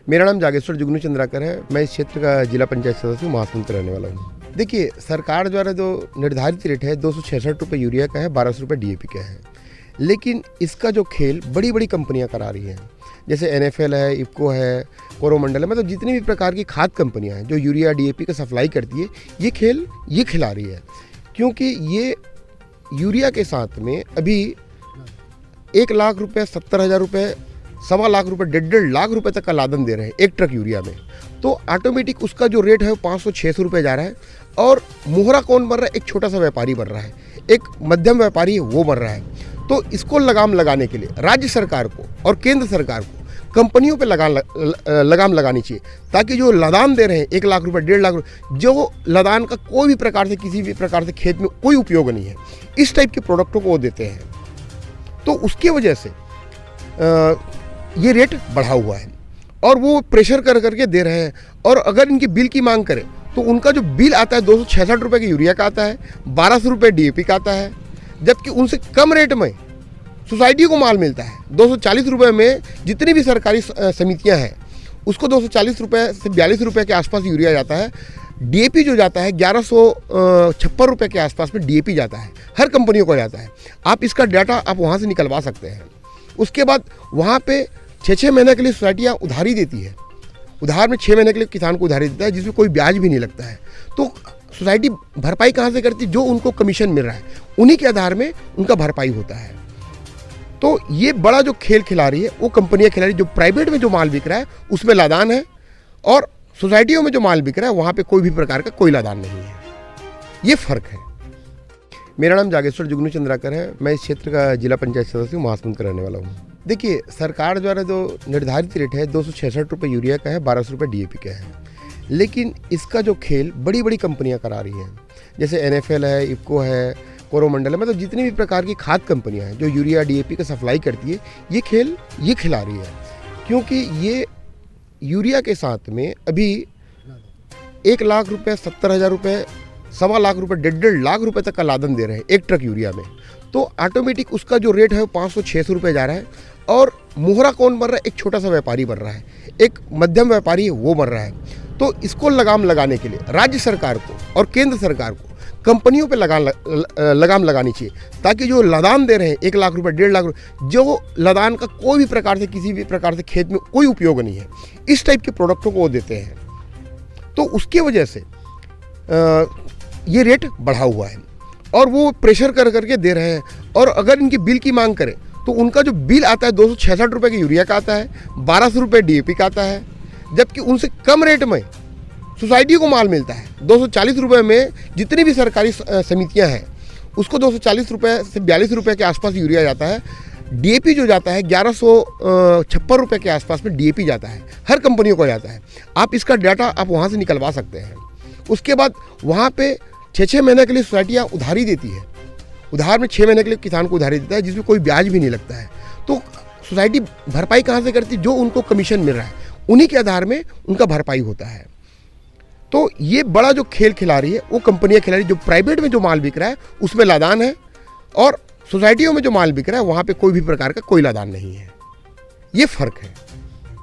मेरा नाम जागेश्वर जुगनू चंद्राकर है। मैं इस क्षेत्र का जिला पंचायत सदस्य हूँ, महासमुंद का रहने वाला हूँ। देखिए, सरकार द्वारा जो निर्धारित रेट है 266 रुपये यूरिया का है, 1200 रुपये DAP का है। लेकिन इसका जो खेल बड़ी बड़ी कंपनियां करा रही हैं, जैसे NFL है, इफ्को है, कोरोमंडल है, मतलब जितनी भी प्रकार की खाद कंपनियां हैं जो यूरिया DAP का सप्लाई करती है, ये खेल ये खिला रही है। क्योंकि ये यूरिया के साथ में अभी 1 लाख रुपये, 70,000 रुपये, 1.25 लाख रुपये, 1.5 लाख रुपये तक का लादन दे रहे हैं एक ट्रक यूरिया में। तो ऑटोमेटिक उसका जो रेट है वो 500-600 रुपये जा रहा है। और मोहरा कौन बन रहा है? एक छोटा सा व्यापारी बन रहा है, एक मध्यम व्यापारी है वो बन रहा है। तो इसको लगाम लगाने के लिए राज्य सरकार को और केंद्र सरकार को कंपनियों पे लगाम लगानी चाहिए, ताकि जो लदान दे रहे हैं 1 लाख रुपये, 1.5 लाख रुपये, जो लदान का कोई भी प्रकार से किसी भी प्रकार से खेत में कोई उपयोग नहीं है, इस टाइप के प्रोडक्टों को वो देते हैं। तो उसकी वजह से ये रेट बढ़ा हुआ है और वो प्रेशर कर करके दे रहे हैं। और अगर इनकी बिल की मांग करें तो उनका जो बिल आता है 266 रुपये के यूरिया का आता है, 1200 रुपये DAP का आता है, जबकि उनसे कम रेट में सोसाइटी को माल मिलता है 240 रुपये में। जितनी भी सरकारी समितियां हैं उसको 240 रुपये से 42 रुपये के आसपास यूरिया जाता है। DAP जो जाता है 1156 रुपये के आसपास में DAP जाता है, हर कंपनियों को जाता है। आप इसका डाटा आप वहाँ से निकलवा सकते हैं। उसके बाद वहाँ पे 6-6 महीने के लिए सोसाइटियाँ उधारी देती है। उधार में 6 महीने के लिए किसान को उधारी देता है, जिसमें कोई ब्याज भी नहीं लगता है। तो सोसाइटी भरपाई कहाँ से करती है? जो उनको कमीशन मिल रहा है उन्हीं के आधार में उनका भरपाई होता है। तो ये बड़ा जो खेल खिला रही है वो कंपनियाँ खिला रही है। जो प्राइवेट में जो माल बिक रहा है उसमें लादान है, और सोसाइटियों में जो माल बिक रहा है वहाँ पे कोई भी प्रकार का कोई लादान नहीं है। ये फ़र्क है। मेरा नाम जागेश्वर जुगनू चंद्राकर है। मैं इस क्षेत्र का जिला पंचायत सदस्य हूँ, महासमुंद का रहने वाला हूँ। देखिए, सरकार द्वारा जो निर्धारित रेट है 266 रुपये यूरिया का है, 1200 रुपये DAP का है। लेकिन इसका जो खेल बड़ी बड़ी कंपनियां करा रही हैं, जैसे NFL है, इफ्को है, कोरोमंडल है, मतलब जितनी भी प्रकार की खाद कंपनियां हैं जो यूरिया DAP का सप्लाई करती है, ये खेल ये खिला रही है। क्योंकि ये यूरिया के साथ में अभी 1 लाख रुपये, 70,000 रुपये, 1.25 लाख रुपये, 1.5 लाख रुपये तक का लादन दे रहे हैं एक ट्रक यूरिया में। तो ऑटोमेटिक उसका जो रेट है वो 500-600 रुपये जा रहा है। और मोहरा कौन बन रहा है? एक छोटा सा व्यापारी बन रहा है, एक मध्यम व्यापारी है वो बन रहा है। तो इसको लगाम लगाने के लिए राज्य सरकार को और केंद्र सरकार को कंपनियों पे लगाम लगानी चाहिए, ताकि जो लदान दे रहे हैं 1 लाख रुपये, 1.5 लाख रुपये, जो लदान का कोई भी प्रकार से किसी भी प्रकार से खेत में कोई उपयोग नहीं है, इस टाइप के प्रोडक्टों को वो देते हैं। तो उसकी वजह से ये रेट बढ़ा हुआ है और वो प्रेशर कर करके दे रहे हैं। और अगर इनकी बिल की मांग करें तो उनका जो बिल आता है 266 रुपये के यूरिया का आता है, 1200 रुपये DAP का आता है, जबकि उनसे कम रेट में सोसाइटी को माल मिलता है 240 रुपये में। जितनी भी सरकारी समितियां हैं उसको 240 रुपये से 42 रुपये के आसपास यूरिया जाता है। DAP जो जाता है 1156 रुपये के आसपास में DAP जाता है, हर कंपनियों को जाता है। आप इसका डाटा आप वहाँ से निकलवा सकते हैं। उसके बाद वहाँ पे 6-6 महीने के लिए सोसाइटियाँ उधारी देती है। उधार में 6 महीने के लिए किसान को उधारी देता है, जिसमें कोई ब्याज भी नहीं लगता है। तो सोसाइटी भरपाई कहाँ से करती है? जो उनको कमीशन मिल रहा है उन्हीं के आधार में उनका भरपाई होता है। तो ये बड़ा जो खेल खिला रही है वो कंपनियां खिला रही है। जो प्राइवेट में जो माल बिक रहा है उसमें लादान है, और सोसाइटियों में जो माल बिक रहा है वहाँ पे कोई भी प्रकार का कोई लादान नहीं है। ये फ़र्क है।